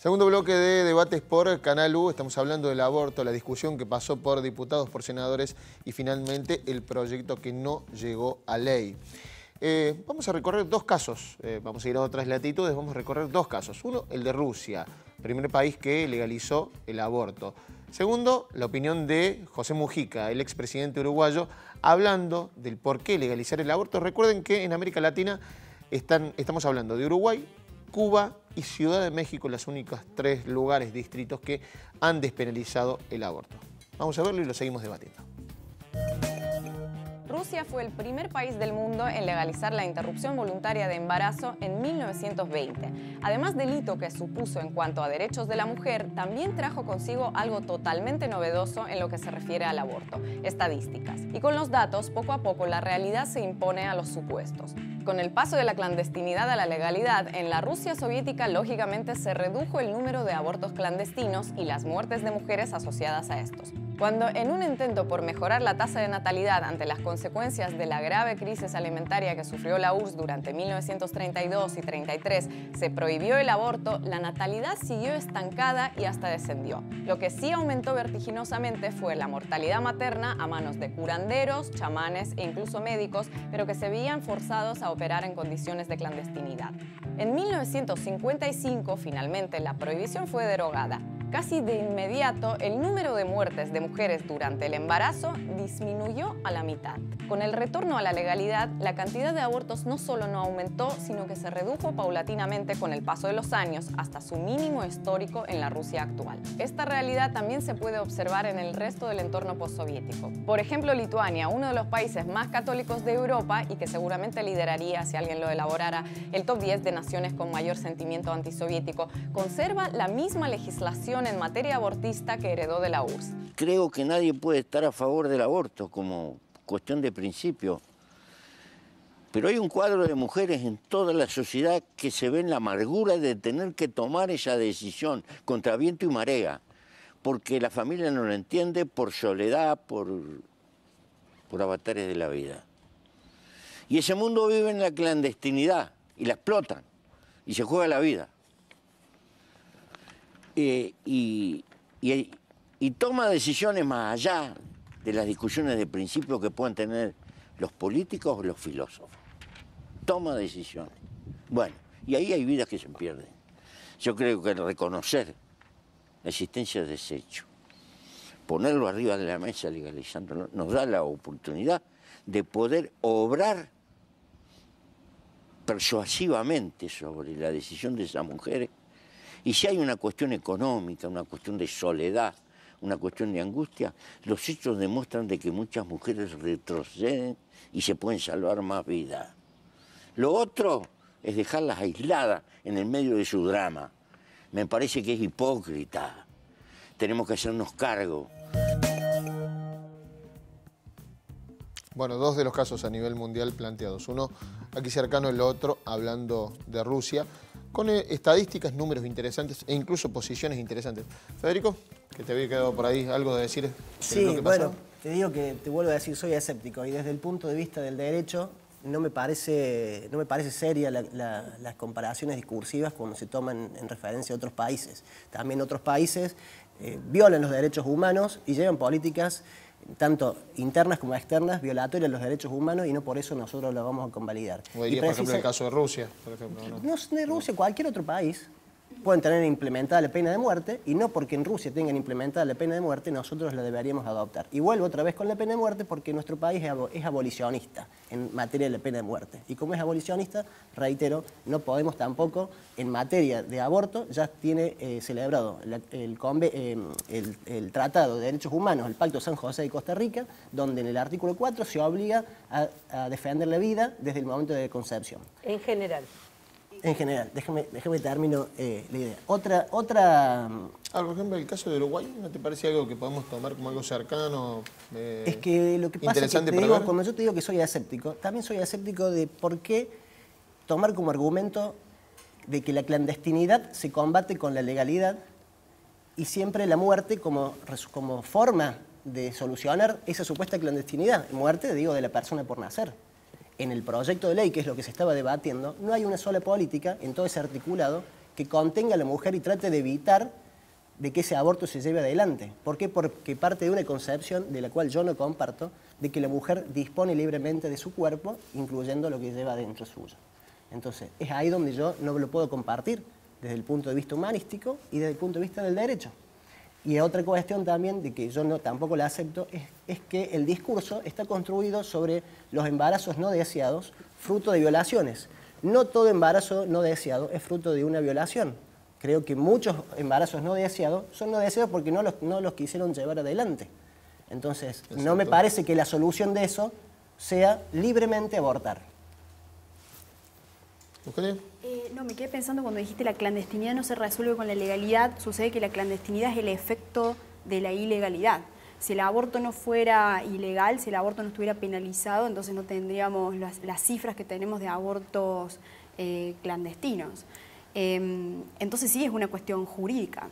Segundo bloque de debates por Canal U. Estamos hablando del aborto, la discusión que pasó por diputados, por senadores y finalmente el proyecto que no llegó a ley. Vamos a recorrer dos casos, vamos a ir a otras latitudes, vamos a recorrer dos casos. Uno, el de Rusia, primer país que legalizó el aborto. Segundo, la opinión de José Mujica, el expresidente uruguayo, hablando del por qué legalizar el aborto. Recuerden que en América Latina estamos hablando de Uruguay, Cuba y Ciudad de México, los únicos tres lugares, distritos que han despenalizado el aborto. Vamos a verlo y lo seguimos debatiendo. Rusia fue el primer país del mundo en legalizar la interrupción voluntaria de embarazo en 1920. Además del hito que supuso en cuanto a derechos de la mujer, también trajo consigo algo totalmente novedoso en lo que se refiere al aborto: estadísticas. Y con los datos, poco a poco la realidad se impone a los supuestos. Con el paso de la clandestinidad a la legalidad, en la Rusia soviética lógicamente se redujo el número de abortos clandestinos y las muertes de mujeres asociadas a estos. Cuando en un intento por mejorar la tasa de natalidad ante las consecuencias de la grave crisis alimentaria que sufrió la URSS durante 1932 y 33 se prohibió el aborto, la natalidad siguió estancada y hasta descendió. Lo que sí aumentó vertiginosamente fue la mortalidad materna a manos de curanderos, chamanes e incluso médicos, pero que se veían forzados a operar en condiciones de clandestinidad. En 1955, finalmente, la prohibición fue derogada. Casi de inmediato, el número de muertes de mujeres durante el embarazo disminuyó a la mitad. Con el retorno a la legalidad, la cantidad de abortos no solo no aumentó, sino que se redujo paulatinamente con el paso de los años hasta su mínimo histórico en la Rusia actual. Esta realidad también se puede observar en el resto del entorno postsoviético. Por ejemplo, Lituania, uno de los países más católicos de Europa y que seguramente lideraría, si alguien lo elaborara, el top 10 de naciones con mayor sentimiento antisoviético, conserva la misma legislación en materia abortista que heredó de la URSS. Creo que nadie puede estar a favor del aborto como cuestión de principio. Pero hay un cuadro de mujeres en toda la sociedad que se ven la amargura de tener que tomar esa decisión contra viento y marea, porque la familia no lo entiende, por soledad, por avatares de la vida. Y ese mundo vive en la clandestinidad y la explotan y se juega la vida. Y toma decisiones más allá de las discusiones de principio que puedan tener los políticos o los filósofos. Toma decisiones. Bueno, y ahí hay vidas que se pierden. Yo creo que reconocer la existencia de ese hecho, ponerlo arriba de la mesa legalizándolo, nos da la oportunidad de poder obrar persuasivamente sobre la decisión de esas mujeres. Y si hay una cuestión económica, una cuestión de soledad, una cuestión de angustia, los hechos demuestran de que muchas mujeres retroceden y se pueden salvar más vidas. Lo otro es dejarlas aisladas en el medio de su drama. Me parece que es hipócrita. Tenemos que hacernos cargo. Bueno, dos de los casos a nivel mundial planteados. Uno aquí cercano, el otro hablando de Rusia, con estadísticas, números interesantes e incluso posiciones interesantes. Federico, que te había quedado por ahí algo de decir. Sí, bueno, te digo que te vuelvo a decir, soy escéptico y desde el punto de vista del derecho no me parece seria las comparaciones discursivas cuando se toman en referencia a otros países. También otros países violan los derechos humanos y llevan políticas tanto internas como externas, violatorias de los derechos humanos, y no por eso nosotros lo vamos a convalidar. Como diría, por ejemplo, el caso de Rusia, por ejemplo, ¿no? No de Rusia, cualquier otro país pueden tener implementada la pena de muerte, y no porque en Rusia tengan implementada la pena de muerte, nosotros la deberíamos adoptar. Y vuelvo otra vez con la pena de muerte porque nuestro país es abolicionista en materia de la pena de muerte. Y como es abolicionista, reitero, no podemos tampoco, en materia de aborto, ya tiene celebrado el Tratado de Derechos Humanos, el Pacto San José de Costa Rica, donde en el artículo 4 se obliga a defender la vida desde el momento de concepción. En general. En general, déjame termino la idea. Otra por ejemplo, el caso de Uruguay, ¿no te parece algo que podemos tomar como algo cercano? Es que lo que pasa es que cuando yo te digo que soy escéptico, también soy escéptico de por qué tomar como argumento de que la clandestinidad se combate con la legalidad y siempre la muerte como forma de solucionar esa supuesta clandestinidad. Muerte, digo, de la persona por nacer. En el proyecto de ley, que es lo que se estaba debatiendo, no hay una sola política en todo ese articulado que contenga a la mujer y trate de evitar de que ese aborto se lleve adelante. ¿Por qué? Porque parte de una concepción de la cual yo no comparto, de que la mujer dispone libremente de su cuerpo, incluyendo lo que lleva dentro suyo. Entonces, es ahí donde yo no lo puedo compartir desde el punto de vista humanístico y desde el punto de vista del derecho. Y otra cuestión también, de que yo tampoco la acepto, es que el discurso está construido sobre los embarazos no deseados, fruto de violaciones. No todo embarazo no deseado es fruto de una violación. Creo que muchos embarazos no deseados son no deseados porque no los quisieron llevar adelante. Entonces, no me parece que la solución de eso sea libremente abortar. No, me quedé pensando cuando dijiste la clandestinidad no se resuelve con la legalidad. Sucede que la clandestinidad es el efecto de la ilegalidad. Si el aborto no fuera ilegal, si el aborto no estuviera penalizado, entonces no tendríamos las cifras que tenemos de abortos clandestinos. Entonces sí es una cuestión jurídica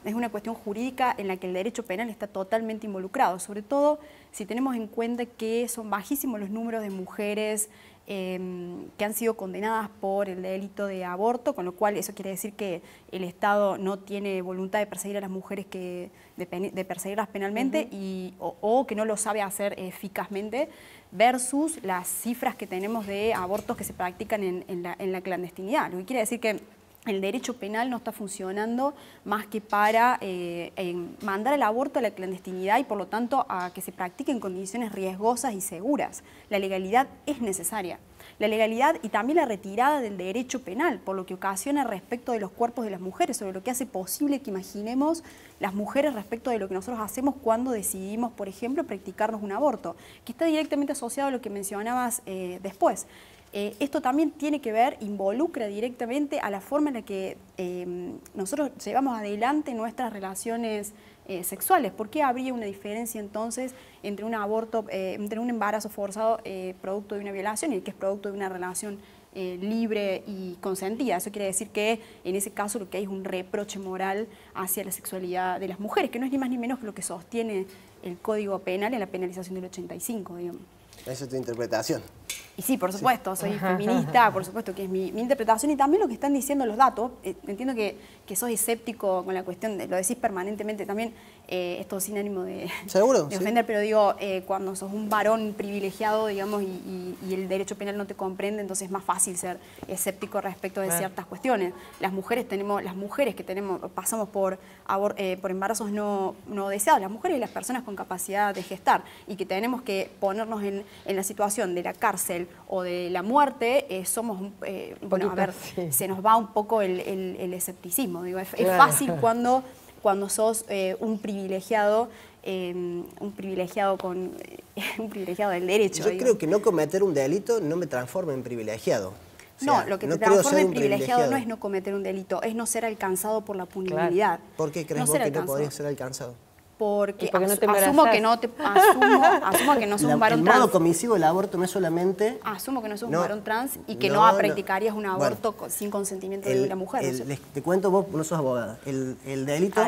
en la que el derecho penal está totalmente involucrado, sobre todo si tenemos en cuenta que son bajísimos los números de mujeres que han sido condenadas por el delito de aborto, con lo cual eso quiere decir que el Estado no tiene voluntad de perseguir a las mujeres, de perseguirlas penalmente o que no lo sabe hacer eficazmente, versus las cifras que tenemos de abortos que se practican en la clandestinidad. Lo que quiere decir que el derecho penal no está funcionando más que para mandar al aborto a la clandestinidad y por lo tanto a que se practique en condiciones riesgosas y seguras. La legalidad es necesaria. La legalidad y también la retirada del derecho penal, por lo que ocasiona respecto de los cuerpos de las mujeres, sobre lo que hace posible que imaginemos las mujeres respecto de lo que nosotros hacemos cuando decidimos, por ejemplo, practicarnos un aborto, que está directamente asociado a lo que mencionabas después. Esto también tiene que ver, involucra directamente a la forma en la que nosotros llevamos adelante nuestras relaciones sexuales. ¿Por qué habría una diferencia entonces entre un aborto, entre un embarazo forzado producto de una violación y el que es producto de una relación libre y consentida? Eso quiere decir que en ese caso lo que hay es un reproche moral hacia la sexualidad de las mujeres, que no es ni más ni menos que lo que sostiene el Código Penal en la penalización del 85, digamos. Esa es tu interpretación. Y sí, por supuesto, soy feminista, por supuesto que es mi interpretación y también lo que están diciendo los datos. Entiendo que sos escéptico con la cuestión, lo decís permanentemente también, esto sin ánimo de ofender, pero digo, cuando sos un varón privilegiado, digamos, y el derecho penal no te comprende, entonces es más fácil ser escéptico respecto de ciertas cuestiones. Las mujeres pasamos por embarazos no deseados, las mujeres y las personas con capacidad de gestar, y que tenemos que ponernos en la situación de la cárcel o de la muerte, se nos va un poco el escepticismo. Digo, es fácil cuando sos un privilegiado del derecho. Yo creo que no cometer un delito no me transforma en privilegiado. O sea, no, lo que te transforma en privilegiado no es no cometer un delito, es no ser alcanzado por la punibilidad. Claro. ¿Por qué crees vos que no podrías ser alcanzado? Porque no asumo que no sos un varón trans. El modo comisivo del aborto no es solamente... Asumo que no sos un varón trans y que no practicarías un aborto sin consentimiento de la mujer. Te cuento, vos no sos abogada. El delito...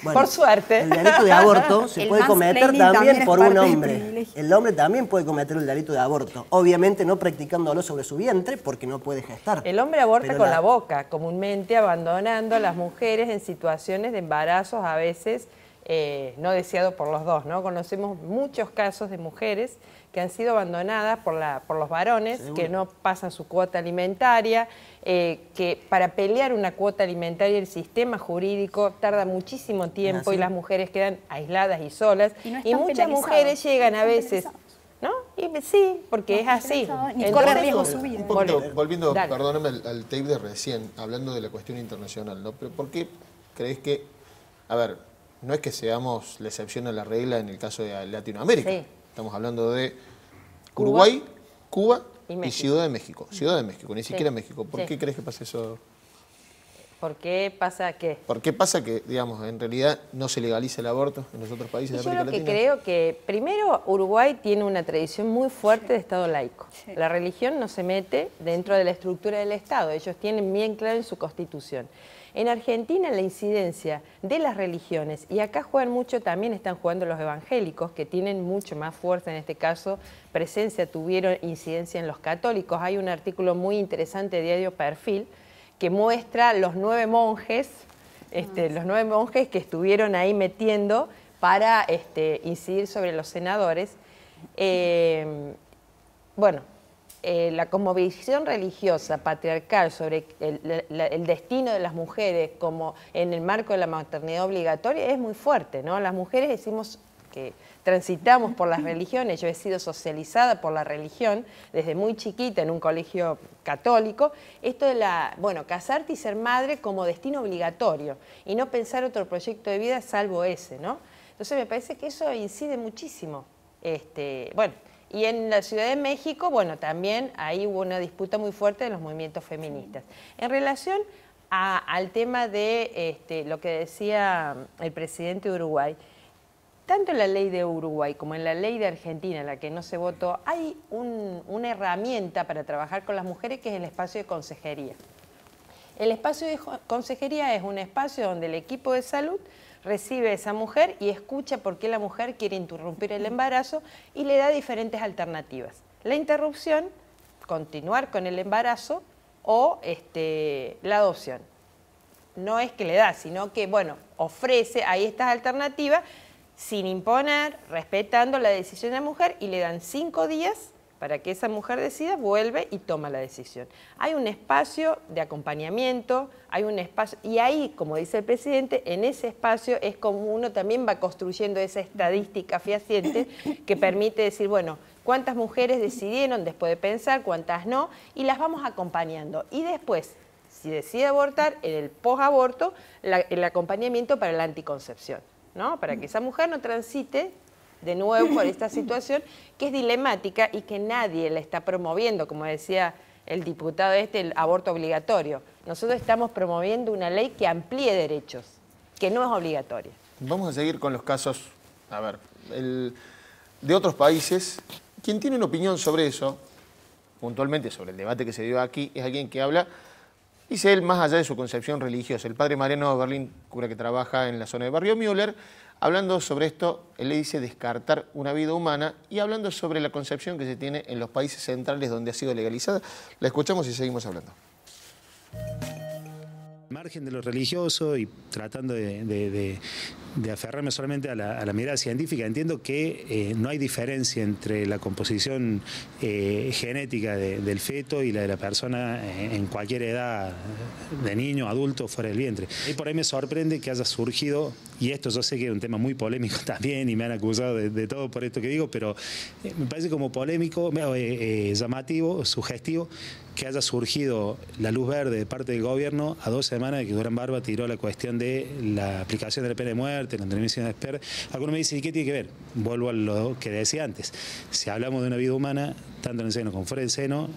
Por suerte. El delito de aborto se puede cometer también por un hombre. El hombre también puede cometer el delito de aborto. Obviamente no practicándolo sobre su vientre porque no puede gestar. El hombre aborta con la boca, comúnmente abandonando a las mujeres en situaciones de embarazos a veces... no deseado por los dos, ¿no? Conocemos muchos casos de mujeres que han sido abandonadas por los varones, que no pasan su cuota alimentaria, que para pelear una cuota alimentaria el sistema jurídico tarda muchísimo tiempo y las mujeres quedan aisladas y solas. Y muchas mujeres llegan a veces... ¿No? Y sí, porque es así. Ni corre riesgo su vida. Volviendo, perdóname, al tape de recién, hablando de la cuestión internacional, ¿no? Pero ¿por qué crees que... A ver, no es que seamos la excepción a la regla en el caso de Latinoamérica. Sí. Estamos hablando de Uruguay, Cuba y Ciudad de México. Ciudad de México, ni siquiera México. ¿Por qué crees que pasa eso? ¿Por qué pasa qué? ¿Por qué pasa que, digamos, en realidad no se legaliza el aborto en los otros países de América Latina? Yo creo que, primero, Uruguay tiene una tradición muy fuerte de Estado laico. Sí. La religión no se mete dentro de la estructura del Estado. Ellos tienen bien claro en su Constitución. En Argentina la incidencia de las religiones, y acá juegan mucho, también están jugando los evangélicos, que tienen mucho más fuerza en este caso, tuvieron incidencia en los católicos. Hay un artículo muy interesante de Diario Perfil, que muestra los 9 monjes, los 9 monjes que estuvieron ahí metiendo para incidir sobre los senadores. La cosmovisión religiosa patriarcal sobre el destino de las mujeres como en el marco de la maternidad obligatoria es muy fuerte, ¿no? Las mujeres decimos que transitamos por las religiones. Yo he sido socializada por la religión desde muy chiquita en un colegio católico. Esto de casarte y ser madre como destino obligatorio y no pensar otro proyecto de vida salvo ese, ¿no? Entonces me parece que eso incide muchísimo. Y en la Ciudad de México, también ahí hubo una disputa muy fuerte de los movimientos feministas. En relación al tema de lo que decía el presidente de Uruguay, tanto en la ley de Uruguay como en la ley de Argentina, en la que no se votó, hay una herramienta para trabajar con las mujeres que es el espacio de consejería. El espacio de consejería es un espacio donde el equipo de salud recibe a esa mujer y escucha por qué la mujer quiere interrumpir el embarazo y le da diferentes alternativas. La interrupción, continuar con el embarazo o la adopción. No es que le da, sino que, ofrece ahí estas alternativas sin imponer, respetando la decisión de la mujer y le dan 5 días para que esa mujer decida, vuelve y toma la decisión. Hay un espacio de acompañamiento, hay un espacio, y ahí, como dice el presidente, en ese espacio es como uno también va construyendo esa estadística fehaciente que permite decir, cuántas mujeres decidieron después de pensar, cuántas no, y las vamos acompañando. Y después, si decide abortar, en el posaborto, el acompañamiento para la anticoncepción, ¿no? Para que esa mujer no transite de nuevo por esta situación que es dilemática y que nadie la está promoviendo, como decía el diputado el aborto obligatorio. Nosotros estamos promoviendo una ley que amplíe derechos, que no es obligatoria. Vamos a seguir con los casos, de otros países. Quien tiene una opinión sobre eso, puntualmente sobre el debate que se dio aquí, es alguien que habla, dice él, más allá de su concepción religiosa. El padre Mariano Oberlin, cura que trabaja en la zona de Barrio Müller, hablando sobre esto, él le dice descartar una vida humana y hablando sobre la concepción que se tiene en los países centrales donde ha sido legalizada. La escuchamos y seguimos hablando. Margen de lo religioso y tratando de aferrarme solamente a la mirada científica, entiendo que no hay diferencia entre la composición genética del feto y la de la persona en cualquier edad, de niño, adulto, fuera del vientre. Y por ahí me sorprende que haya surgido, y esto yo sé que es un tema muy polémico también y me han acusado de todo por esto que digo, pero me parece como polémico, llamativo, sugestivo, que haya surgido la luz verde de parte del gobierno a 2 semanas de que Durán Barba tiró la cuestión de la aplicación de la pena de muerte, la indemnización de espera. Algunos me dicen, ¿y qué tiene que ver? Vuelvo a lo que decía antes. Si hablamos de una vida humana, tanto en el seno como fuera del seno,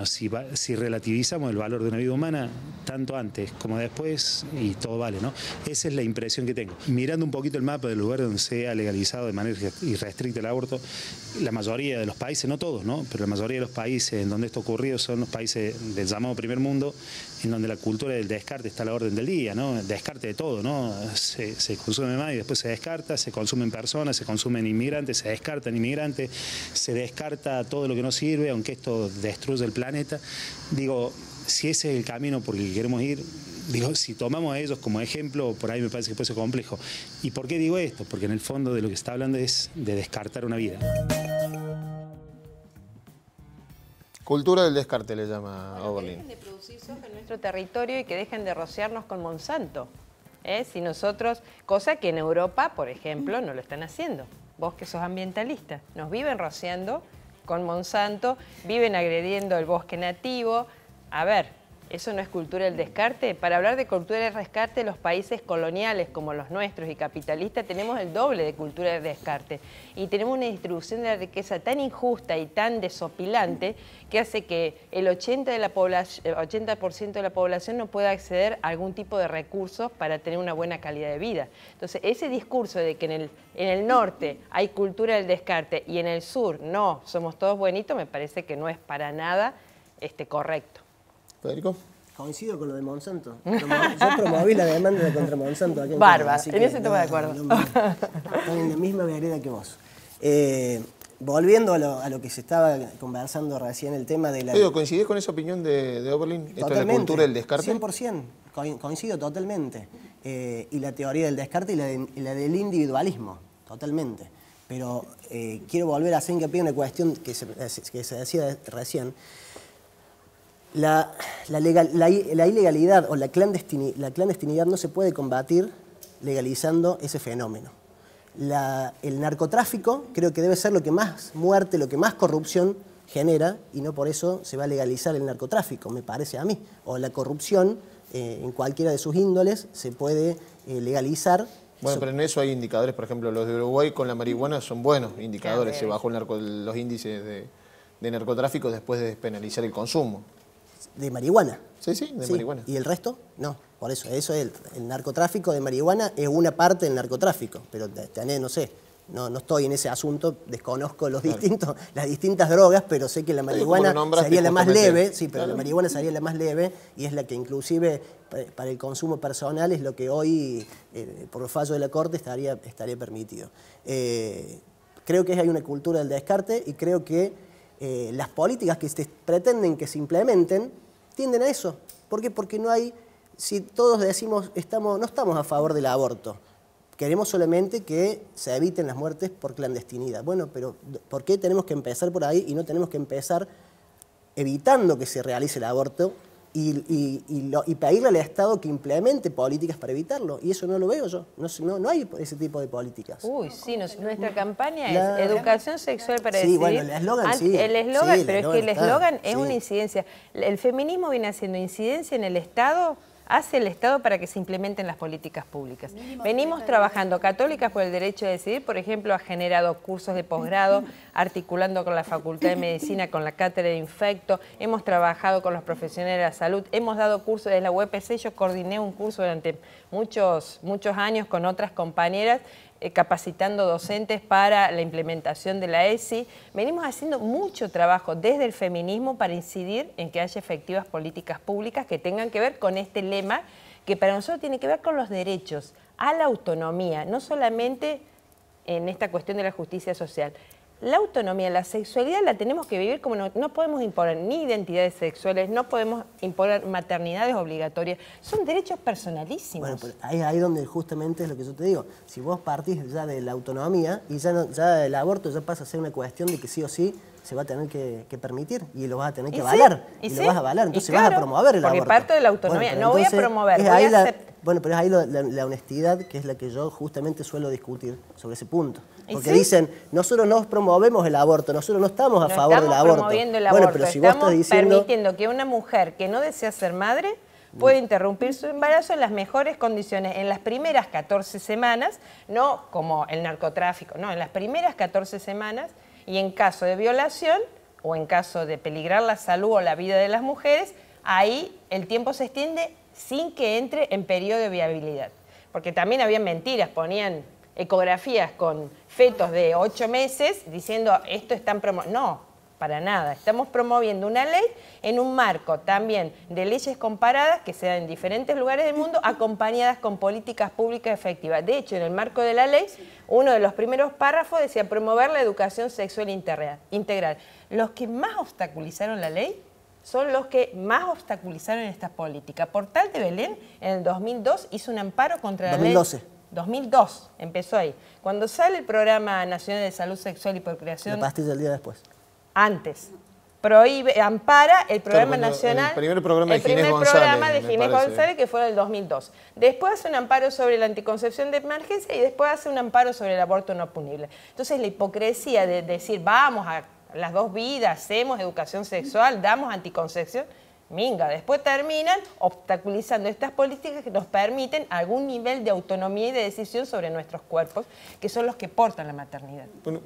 si relativizamos el valor de una vida humana, tanto antes como después, y todo vale, ¿no? Esa es la impresión que tengo. Mirando un poquito el mapa del lugar donde se ha legalizado de manera irrestricta el aborto, la mayoría de los países, no todos, ¿no? Pero la mayoría de los países en donde esto ocurrió son los países del llamado primer mundo, en donde la cultura del descarte está a la orden del día, ¿no? El descarte de todo, ¿no? Se consume más y después se descarta, se consumen personas, se consumen inmigrantes, se descartan inmigrantes, se descarta todo lo que no sirve, aunque esto destruye el planeta. Digo, si ese es el camino por el que queremos ir, si tomamos a ellos como ejemplo, por ahí me parece que puede ser complejo. ¿Y por qué digo esto? Porque en el fondo de lo que está hablando es de descartar una vida. Cultura del descarte le llama Oberlin. Que dejen de producir soja en nuestro territorio y que dejen de rociarnos con Monsanto. Si nosotros, cosa que en Europa, por ejemplo, no lo están haciendo. Vos que sos ambientalista, nos viven rociando con Monsanto, viven agrediendo el bosque nativo. A ver, ¿eso no es cultura del descarte? Para hablar de cultura del descarte, los países coloniales como los nuestros y capitalistas tenemos el doble de cultura del descarte. Y tenemos una distribución de la riqueza tan injusta y tan desopilante que hace que el 80% de la población no pueda acceder a algún tipo de recursos para tener una buena calidad de vida. Entonces, ese discurso de que en el norte hay cultura del descarte y en el sur no, somos todos buenitos, me parece que no es para nada correcto. Federico. Coincido con lo de Monsanto. Yo promoví la demanda contra Monsanto aquí en Barba, Chile, en eso estamos de acuerdo. Están en la misma vereda que vos. volviendo a lo que se estaba conversando recién, el tema de la... ¿Coincidís con esa opinión de Oberlin? Totalmente, ¿Esto de la cultura del descarte? 100%, coincido totalmente. Y la teoría del descarte y la del individualismo, totalmente. Pero quiero volver a hacer hincapié en una cuestión que se decía recién. La ilegalidad o la clandestinidad no se puede combatir legalizando ese fenómeno. El narcotráfico creo que debe ser lo que más muerte, lo que más corrupción genera, y no por eso se va a legalizar el narcotráfico, me parece a mí. O la corrupción, en cualquiera de sus índoles, se puede legalizar. Bueno, pero en eso hay indicadores, por ejemplo, los de Uruguay con la marihuana son buenos indicadores. Se bajó los índices de narcotráfico después de despenalizar el consumo. ¿De marihuana? Sí, marihuana. ¿Y el resto? No, por eso el narcotráfico de marihuana es una parte del narcotráfico, pero no sé, no estoy en ese asunto, desconozco las distintas drogas, pero sé que la marihuana sería la más leve, sí, pero la marihuana sería la más leve y es la que inclusive para el consumo personal es lo que hoy, por los fallos de la Corte, estaría permitido. Creo que hay una cultura del descarte y creo que las políticas que se pretenden que se implementen tienden a eso. ¿Por qué? Porque no hay, si todos decimos no estamos a favor del aborto, queremos solamente que se eviten las muertes por clandestinidad. Bueno, pero ¿por qué tenemos que empezar por ahí y no tenemos que empezar evitando que se realice el aborto y pedirle al Estado que implemente políticas para evitarlo? Y eso no lo veo yo, no hay ese tipo de políticas. Uy, sí, nuestra campaña es educación sexual para decidir. Sí, bueno, el eslogan sí. El eslogan, pero es que el eslogan es una incidencia. El feminismo viene haciendo incidencia en el Estado, hace el Estado para que se implementen las políticas públicas. Venimos trabajando, Católicas por el Derecho a Decidir, por ejemplo, ha generado cursos de posgrado, articulando con la Facultad de Medicina, con la Cátedra de Infecto, hemos trabajado con los profesionales de la salud, hemos dado cursos desde la UPC, yo coordiné un curso durante muchos años con otras compañeras, capacitando docentes para la implementación de la ESI. Venimos haciendo mucho trabajo desde el feminismo para incidir en que haya efectivas políticas públicas que tengan que ver con este lema, que para nosotros tiene que ver con los derechos a la autonomía, no solamente en esta cuestión de la justicia social. La autonomía, la sexualidad la tenemos que vivir como no podemos imponer ni identidades sexuales, no podemos imponer maternidades obligatorias, son derechos personalísimos. Bueno, pero ahí donde justamente es lo que yo te digo, si vos partís ya de la autonomía y ya el aborto ya pasa a ser una cuestión de que sí o sí se va a tener que permitir y lo vas a tener que avalar, lo vas a avalar, entonces vas a promover el aborto. Porque parte de la autonomía, no voy a promover, voy a aceptar. Bueno, pero es ahí la honestidad, que es la que yo justamente suelo discutir sobre ese punto. Porque dicen, nosotros no promovemos el aborto, nosotros no estamos a favor del aborto. No estamos promoviendo el aborto, pero si vos estás diciendo... permitiendo que una mujer que no desea ser madre puede interrumpir su embarazo en las mejores condiciones, en las primeras 14 semanas, no como el narcotráfico, no, en las primeras 14 semanas, y en caso de violación o en caso de peligrar la salud o la vida de las mujeres, ahí el tiempo se extiende sin que entre en periodo de viabilidad. Porque también había mentiras, ponían ecografías con fetos de 8 meses diciendo esto están promoviendo. No, para nada. Estamos promoviendo una ley en un marco también de leyes comparadas que se dan en diferentes lugares del mundo acompañadas con políticas públicas efectivas. De hecho, en el marco de la ley, uno de los primeros párrafos decía promover la educación sexual integral. Los que más obstaculizaron la ley son los que más obstaculizaron esta política. Portal de Belén, en el 2002, hizo un amparo contra la 2012. ley. 2002, empezó ahí. Cuando sale el Programa Nacional de Salud Sexual y Procreación... La pastilla del día después. Antes. Prohíbe, ampara el Programa Nacional... El primer programa de Ginés González, que fue en el 2002. Después hace un amparo sobre la anticoncepción de emergencia y después hace un amparo sobre el aborto no punible. Entonces la hipocresía de decir, vamos a las dos vidas, hacemos educación sexual, damos anticoncepción... Minga, después terminan obstaculizando estas políticas que nos permiten algún nivel de autonomía y de decisión sobre nuestros cuerpos, que son los que portan la maternidad. Bueno,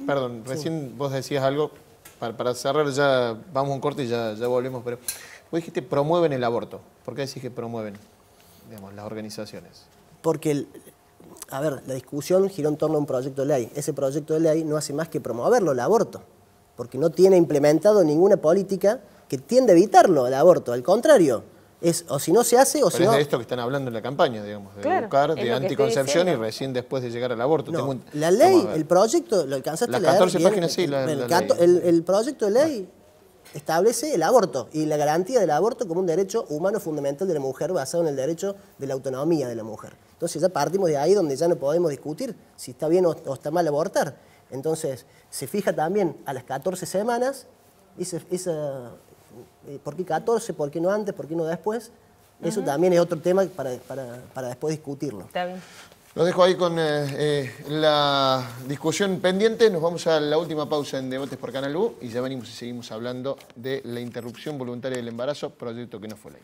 perdón, recién vos decías algo, para cerrar ya vamos a un corte y ya volvemos, pero vos dijiste promueven el aborto. ¿Por qué decís que promueven, digamos, las organizaciones? Porque, la discusión giró en torno a un proyecto de ley. Ese proyecto de ley no hace más que promoverlo, el aborto, porque no tiene implementado ninguna política que tiende a evitarlo, el aborto. Al contrario, o si no se hace o Pero si es no... de esto que están hablando en la campaña, digamos, de Claro, buscar, es de lo que estoy anticoncepción y diciendo. recién después de llegar al aborto. No, Tengo la vamos a ley, ver. el proyecto, lo alcanzaste Las a leer 14 bien, páginas, sí, la ley. el proyecto de ley establece el aborto y la garantía del aborto como un derecho humano fundamental de la mujer basado en el derecho de la autonomía de la mujer. Entonces ya partimos de ahí donde ya no podemos discutir si está bien o está mal abortar. Entonces se fija también a las 14 semanas, ¿por qué 14? ¿Por qué no antes? ¿Por qué no después? Eso también es otro tema para después discutirlo. Está bien. Los dejo ahí con la discusión pendiente. Nos vamos a la última pausa en Debates por Canal U y ya venimos y seguimos hablando de la interrupción voluntaria del embarazo, proyecto que no fue ley.